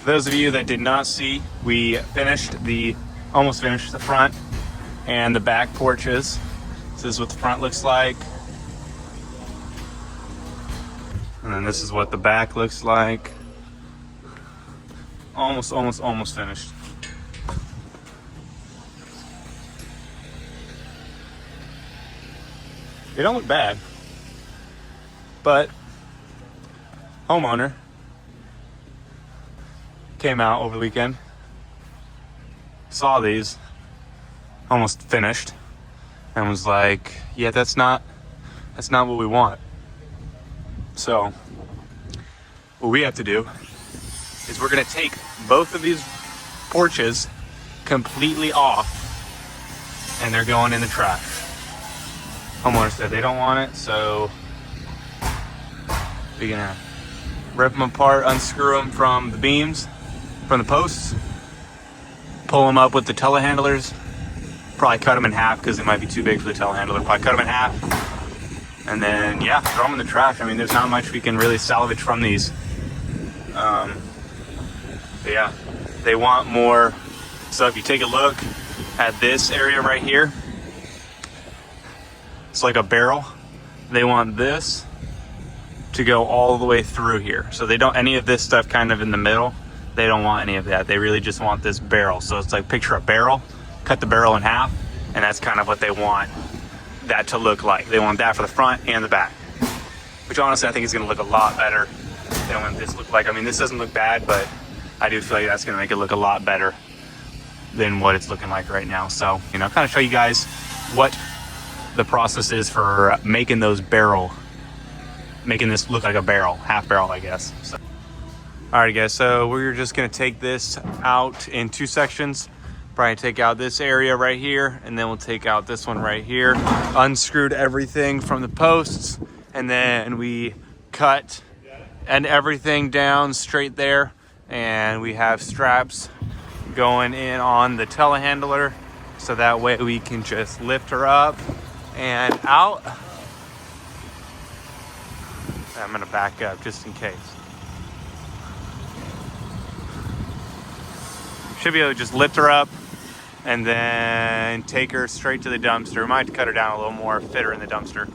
For those of you that did not see, we almost finished the front and the back porches. This is what the front looks like. And then this is what the back looks like. Almost finished. They don't look bad, but homeowner came out over the weekend, saw these almost finished, and was like, yeah, that's not what we want. So what we have to do is we're gonna take both of these porches completely off, and they're going in the trash. Homeowner said they don't want it, so we're gonna rip them apart, unscrew them from the beams, from the posts, pull them up with the telehandlers, probably cut them in half because they might be too big for the telehandler, probably cut them in half, and then yeah, throw them in the trash. I mean, there's not much we can really salvage from these. But yeah, they want more. So if you take a look at this area right here, it's like a barrel. They want this to go all the way through here. So they don't, any of this stuff kind of in the middle, they don't want any of that. They really just want this barrel. So it's like, picture a barrel, cut the barrel in half, and that's kind of what they want that to look like. They want that for the front and the back, which honestly I think is gonna look a lot better than what this look like. I mean, this doesn't look bad, but I do feel like that's gonna make it look a lot better than what it's looking like right now. So, you know, kind of show you guys what the process is for making this look like a barrel, half barrel, I guess. So. All right, guys, so we're just gonna take this out in two sections. Probably take out this area right here, and then we'll take out this one right here. Unscrewed everything from the posts, and then we cut and everything down straight there, and we have straps going in on the telehandler, so that way we can just lift her up and out. I'm gonna back up just in case. Should be able to just lift her up and then take her straight to the dumpster. We might have to cut her down a little more, fit her in the dumpster.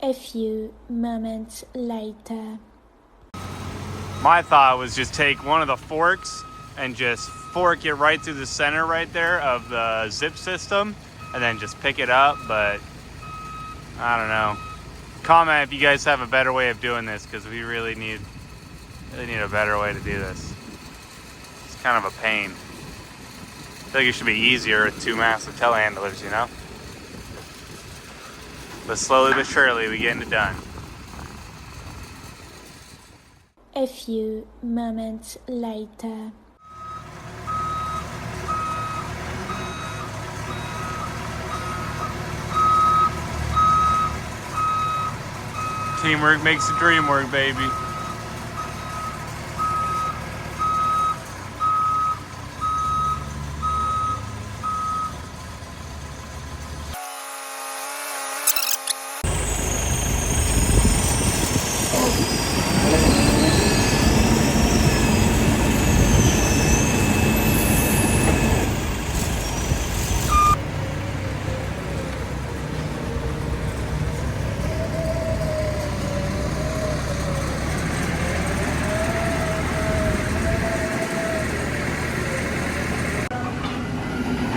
A few moments later. My thought was just take one of the forks and just fork it right through the center right there of the zip system and then just pick it up, but I don't know. Comment if you guys have a better way of doing this, because we really need a better way to do this. It's kind of a pain. I feel like it should be easier with two massive telehandlers, you know? But slowly but surely, we getting it done. A few moments later. Teamwork makes the dream work, baby.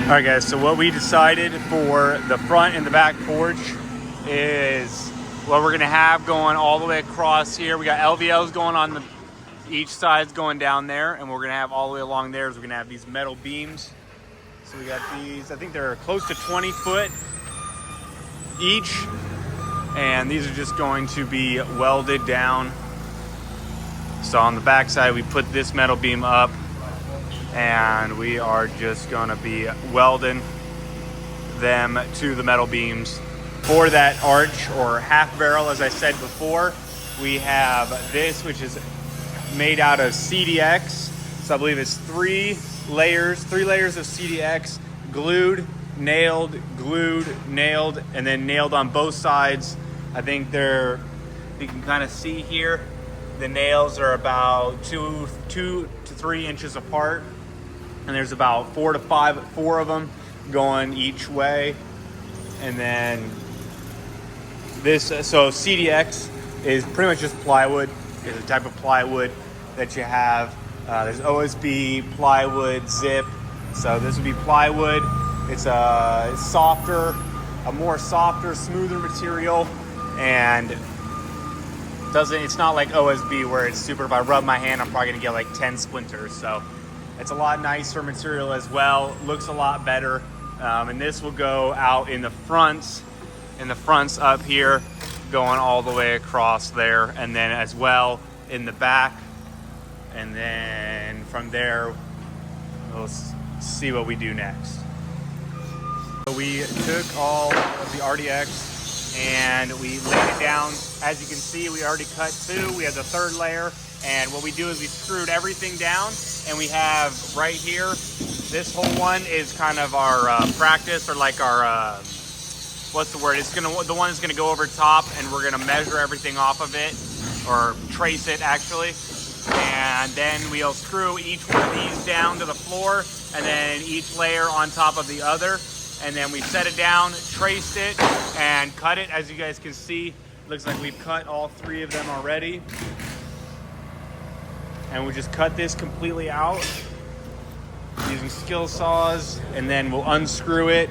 All right, guys, so what we decided for the front and the back porch is what we're gonna have going all the way across here. We got LVLs going on each side's going down there, and we're gonna have all the way along there is we're gonna have these metal beams. So we got these, I think they're close to 20 foot each, and these are just going to be welded down. So on the back side, we put this metal beam up, and we are just gonna be welding them to the metal beams For that arch or half barrel, as I said before, we have this, which is made out of CDX. So I believe it's three layers of CDX, glued, nailed, and then nailed on both sides. I think you can kind of see here, the nails are about 2 to 3 inches apart. And there's about 4 of them going each way. And then this, so CDX is pretty much just plywood. It's a type of plywood that you have. There's OSB, plywood, zip. So this would be plywood. It's a more softer, smoother material, and it's not like OSB where it's super, if I rub my hand, I'm probably gonna get like 10 splinters. So it's a lot nicer material as well. Looks a lot better. And this will go out in the fronts up here, going all the way across there, and then as well in the back. And then from there, we'll see what we do next. So we took all of the RDX and we laid it down. As you can see, we already cut 2. We have the 3rd layer. And what we do is we screwed everything down, and we have right here, this whole one is kind of our practice, or like our, what's the word? It's the one that's gonna go over top, and we're gonna measure everything off of it, or trace it actually. And then we'll screw each one of these down to the floor, and then each layer on top of the other. And then we set it down, traced it, and cut it. As you guys can see, looks like we've cut all 3 of them already. And we just cut this completely out using skill saws, and then we'll unscrew it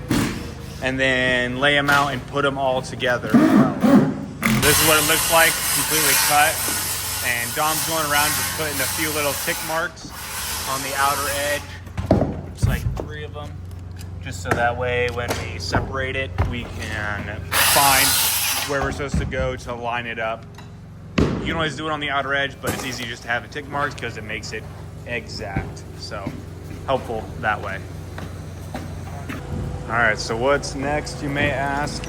and then lay them out and put them all together. This is what it looks like, completely cut. And Dom's going around just putting a few little tick marks on the outer edge. It's like 3 of them, just so that way when we separate it, we can find where we're supposed to go to line it up. You can always do it on the outer edge, but it's easy just to have the tick marks because it makes it exact. So helpful that way. All right, so what's next, you may ask?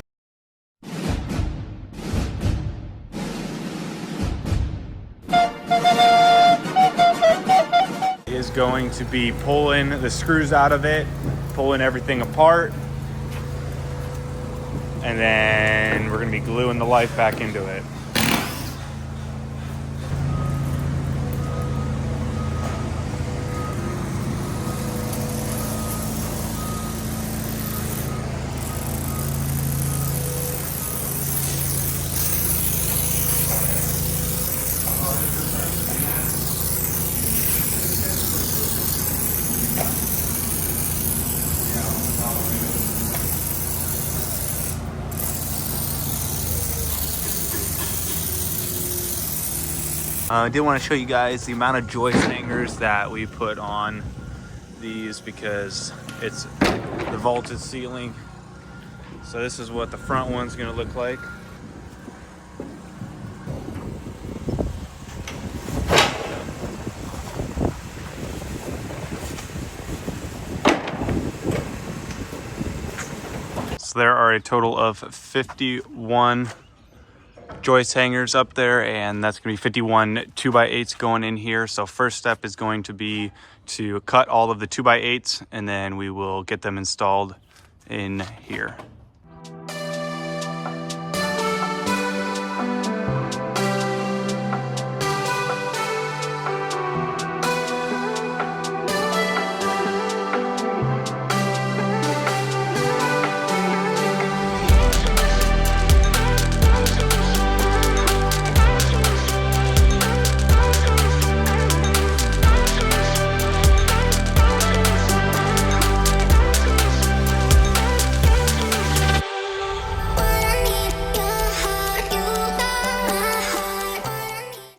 Is going to be pulling the screws out of it, pulling everything apart, and then we're gonna be gluing the life back into it. I did want to show you guys the amount of joist hangers that we put on these because it's the vaulted ceiling. So this is what the front one's going to look like. So there are a total of 51 joist hangers up there, and that's going to be 51 2x8s going in here. So first step is going to be to cut all of the 2x8s, and then we will get them installed in here.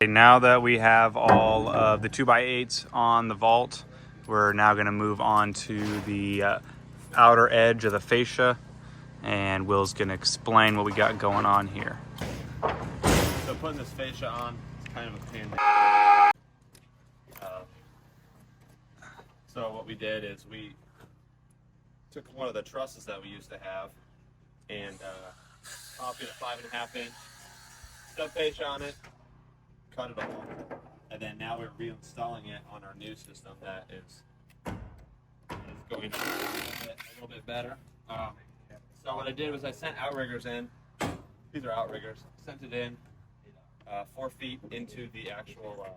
Now that we have all of the 2x8s on the vault, we're now going to move on to the outer edge of the fascia, and Will's going to explain what we got going on here. So putting this fascia on is kind of a pain. So what we did is we took one of the trusses that we used to have and off, get a 5.5 inch sub fascia on it, cut it off, and then now we're reinstalling it on our new system that is going to be a little bit better. So what I did was I sent outriggers in. These are outriggers. Sent it in 4 feet into the actual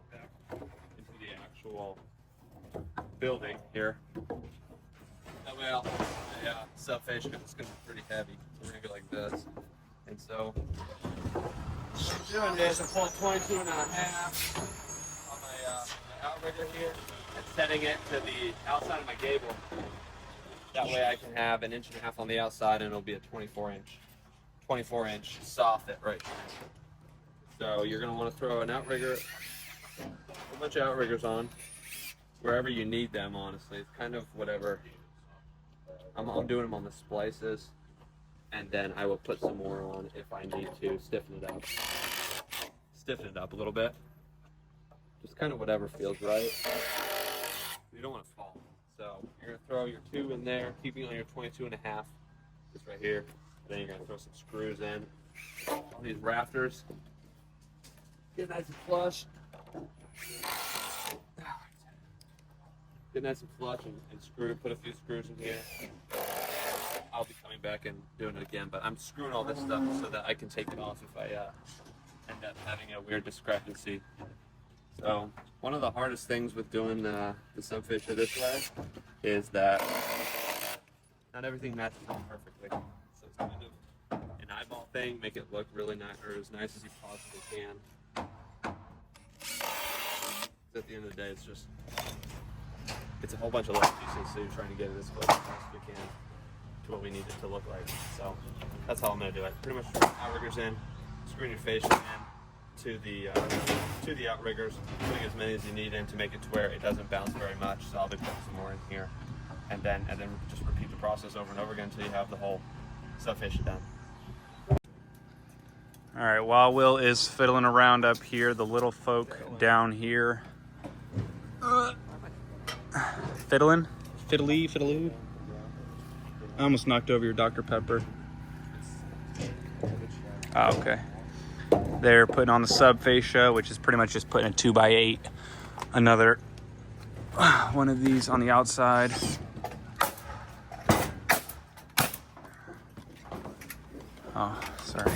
building here. That way I'll have my sub fascia, because it's going to be pretty heavy. So we're going to go like this. And so what I'm doing is I'm pulling 22 and a half on my outrigger here and setting it to the outside of my gable. That way I can have 1.5 inches on the outside, and it'll be a 24 inch soffit right here. So you're going to want to throw an outrigger, a bunch of outriggers on wherever you need them. Honestly, it's kind of whatever. I'm doing them on the splices, and then I will put some more on if I need to stiffen it up a little bit. Just kind of whatever feels right. You don't want to fall. So you're going to throw your 2 in there, keeping on your 22 and a half, just right here. Then you're going to throw some screws in on these rafters. Get nice and flush. Get nice and flush and screw. Put a few screws in here. I'll be coming back and doing it again, but I'm screwing all this stuff so that I can take it off if I end up having a weird discrepancy. So one of the hardest things with doing the sub fascia this way is that not everything matches up perfectly. So it's kind of an eyeball thing, make it look really nice, or as nice as you possibly can. At the end of the day, it's a whole bunch of little pieces, so you're trying to get it as close as we can to what we need it to look like. So that's how I'm going to do it. Pretty much outriggers in, screwing your fascia in to the outriggers, putting as many as you need in to make it to where it doesn't bounce very much. So I'll be putting some more in here, and then just repeat the process over and over again until you have the whole sub fascia done. All right, while Will is fiddling around up here, the little folk down here fiddling. I almost knocked over your Dr. Pepper. Oh, okay. They're putting on the sub fascia, which is pretty much just putting a 2x8. Another one of these on the outside. Oh, sorry.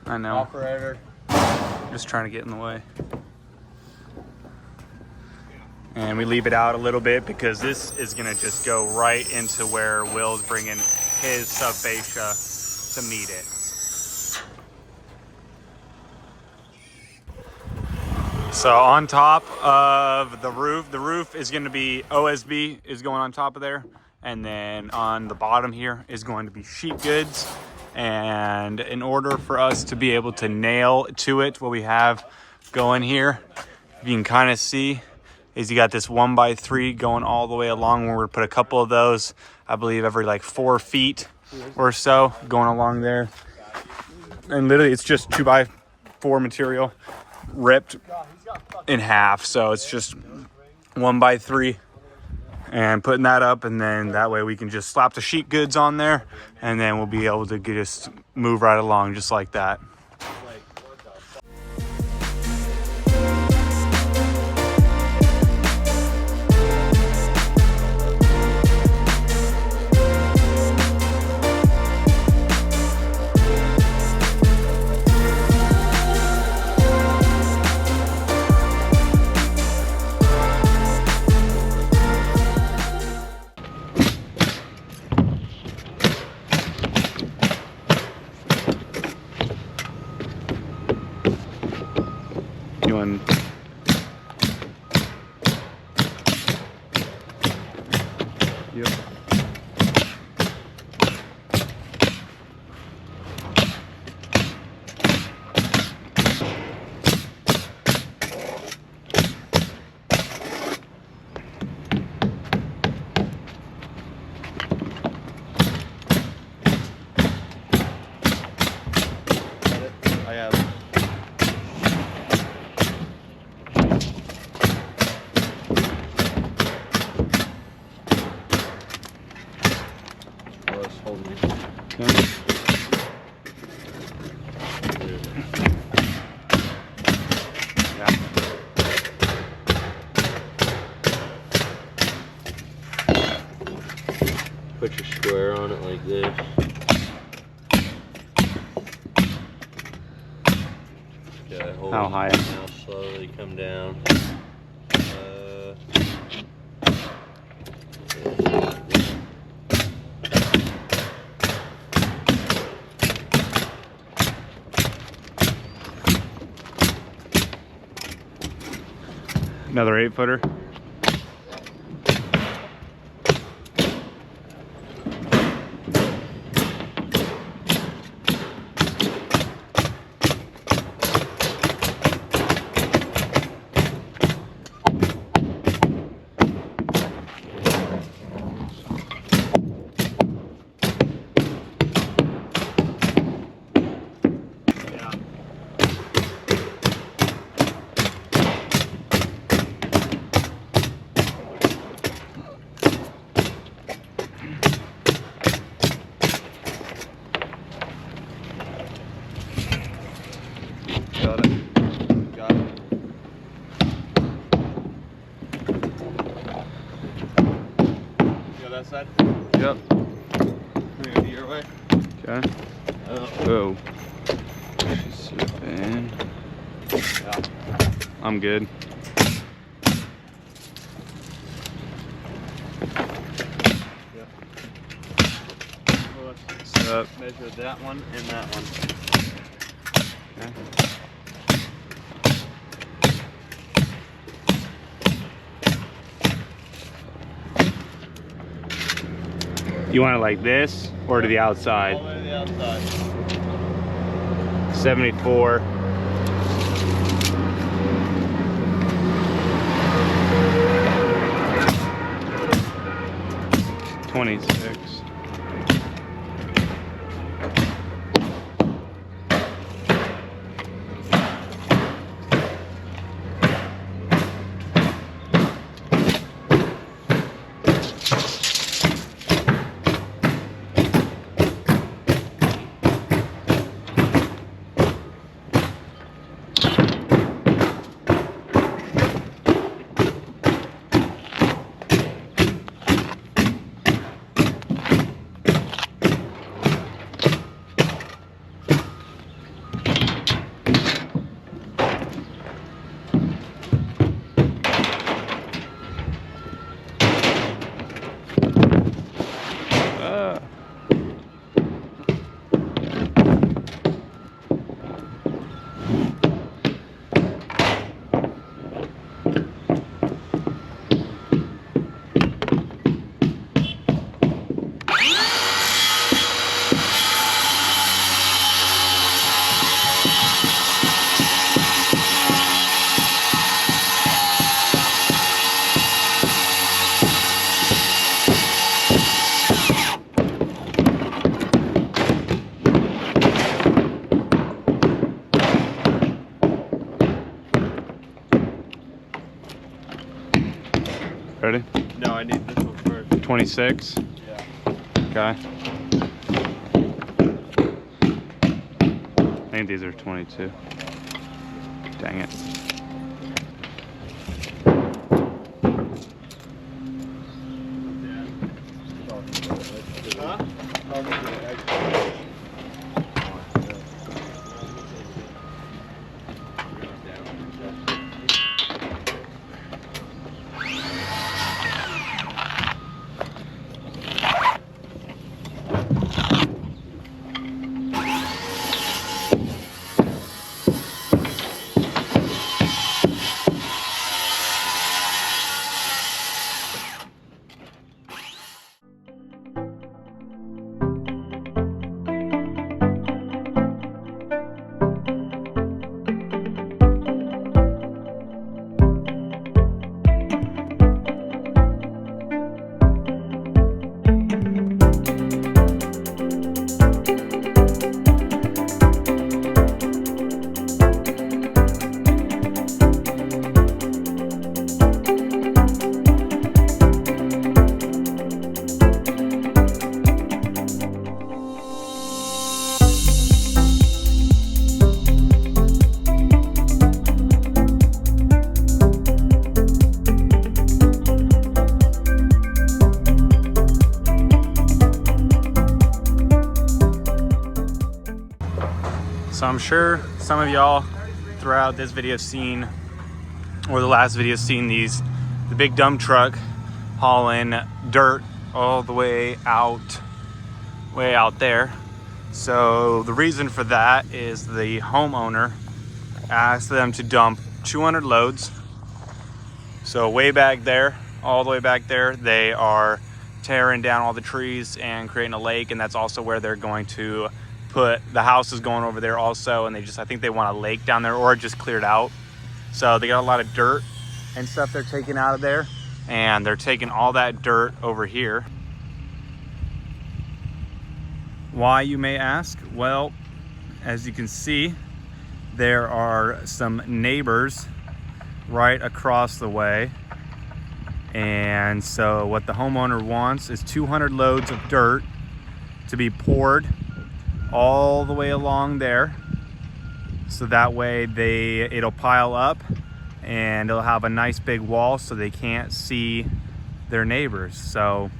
I know. Operator. Just trying to get in the way. And we leave it out a little bit because this is going to just go right into where Will's bringing his sub fascia to meet it. So on top of the roof is going to be OSB is going on top of there. And then on the bottom here is going to be sheet goods. And in order for us to be able to nail to it, what we have going here, if you can kind of see, is you got this 1x3 going all the way along. We're going to put a couple of those, I believe, every like 4 feet or so going along there. And literally it's just 2x4 material ripped in half. So it's just 1x3 and putting that up, and then that way we can just slap the sheet goods on there, and then we'll be able to just move right along just like that. Yep. I have. Okay. Yeah. Put your square on it like this. Okay, hold How it high? now, slowly come down. Another 8-footer. Got it. Got it. You got that side? Yep. We're gonna be your way. Okay. Oh. Yeah. I'm good. Yeah. Well, So, let's measure that one and that one. okay. You want it like this or to the outside? All the way to the outside. 74. $26. Ready? No, I need this one first. 26. Yeah. Okay. I think these are 22. Dang it. Huh? So I'm sure some of y'all throughout this video seen, or the last video seen the big dump truck hauling dirt all the way out there. So the reason for that is the homeowner asked them to dump 200 loads. So way back there, all the way back there, they are tearing down all the trees and creating a lake, and that's also where they're going to put the houses going over there also. And I think they want a lake down there, or just cleared out. So they got a lot of dirt and stuff they're taking out of there, and they're taking all that dirt over here. Why, you may ask? Well, as you can see, there are some neighbors right across the way. And so what the homeowner wants is 200 loads of dirt to be poured all the way along there. So that way it'll pile up and it'll have a nice big wall so they can't see their neighbors. So,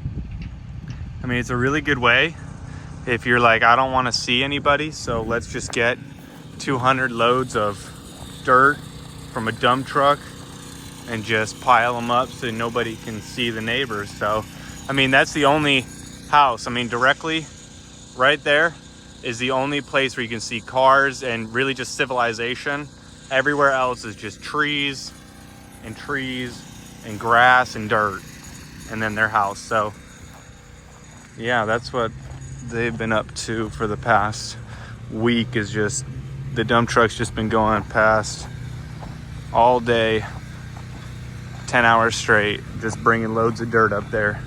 I mean, it's a really good way if you're like, I don't want to see anybody, so let's just get 200 loads of dirt from a dump truck and just pile them up so nobody can see the neighbors. So, I mean, that's the only house. I mean, directly right there is the only place where you can see cars and really just civilization. Everywhere else is just trees and grass and dirt, and then their house. So yeah, that's what they've been up to for the past week, is just the dump truck's just been going past all day, 10 hours straight, just bringing loads of dirt up there.